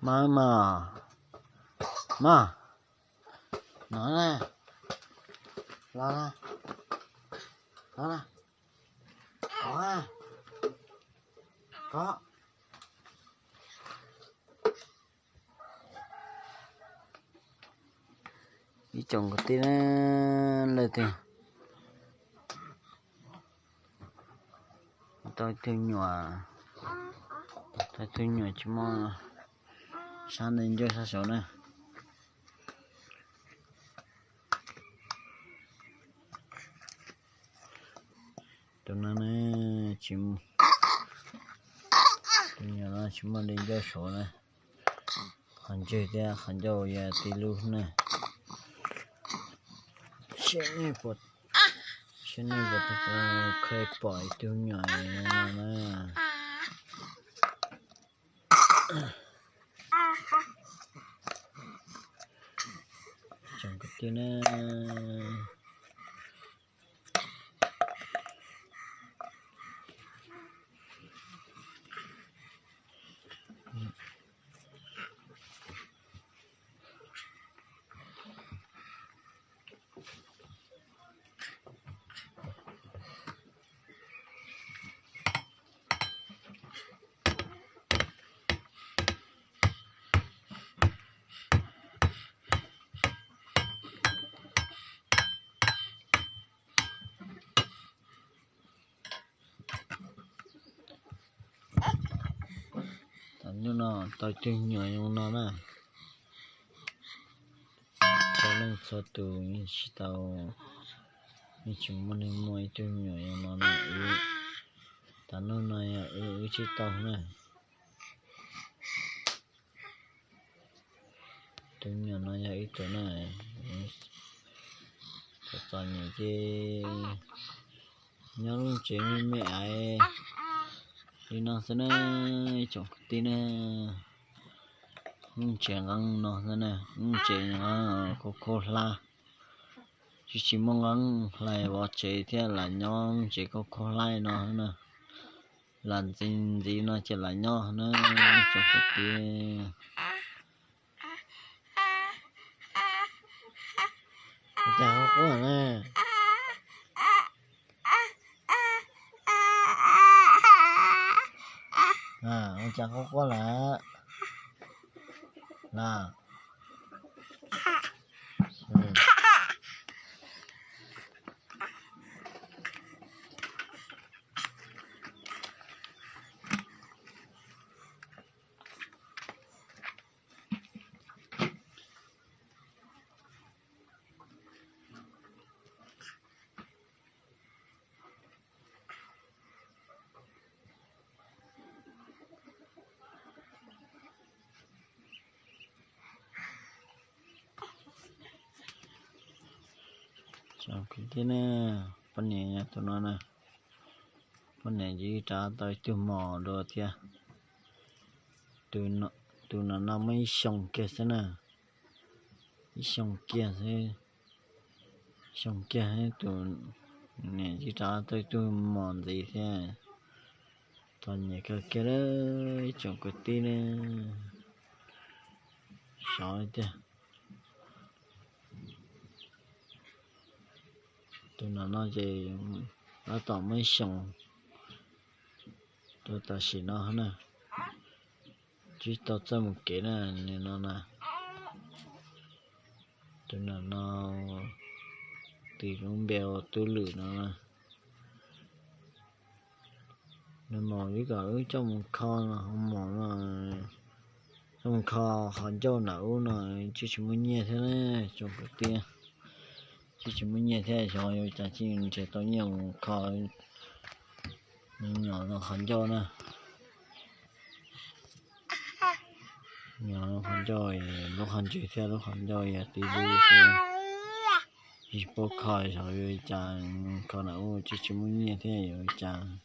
Mama, ma, nói nè, lo nè, lo nè, có à, có. Đi chồng của tí nó lời tiền. Tôi thương nhỏ, chứ mà sáng đến chơi sao số này. Tụi nó chim tụi nhỏ nó chim mà đến chơi số này. Hắn chơi thế hắn cho giờ tí luôn này. Xe này bột khơi bỏi tụi nhỏ này. Chẳng có tí nữa. Nó tao chân nhỏ trong nó nè, tao lên số tụ như tao như chúng mình mua chân nhỏ trong nó nè, tao nó này chỉ tao nè, chân nhỏ nó là ít chỗ này, tao toàn những cái nhớ luôn chuyện mẹ ai đi nó sẽ này chọn tí nè. Chuyện ăn nó thế này, chuyện ăn Coca-Cola, chỉ mong ăn lại bỏ chế thế là nhon chỉ Coca-Cola nó nè, làm gì nó chỉ là nhon nó cho cái kia. Chào quá nè. Ông chào quá là. Nào. Chào cái nè, phần này nha tụi nó nè, phần này chỉ trả tới từ mỏ đồ kia, tụi nó mới xong kia thế nè, xong kia hết tụi này chỉ trả tới từ mỏ gì thế, toàn những cái kia đó chồng cái tí nè, sợ thế. Tụi nó chỉ nó toàn mấy xong tôi ta chỉ nó nè chỉ tao cho một cái nè nên nó nè tụi nó thì cũng bèo tôi lử nó nè nên mò với cả ở trong một kho là không mò mà trong một kho họ cho nấu này chỉ muốn nhẹ thế này trong cái tia chỉ muốn nhẹ thế rồi chả chỉ tao nhiều kho nhỏ nó hắn cho nè nhỏ nó hắn cho lúc hắn chửi theo lúc hắn cho tí đu xe chỉ bốc khỏi rồi chàng còn nào chỉ muốn nhẹ thế rồi chàng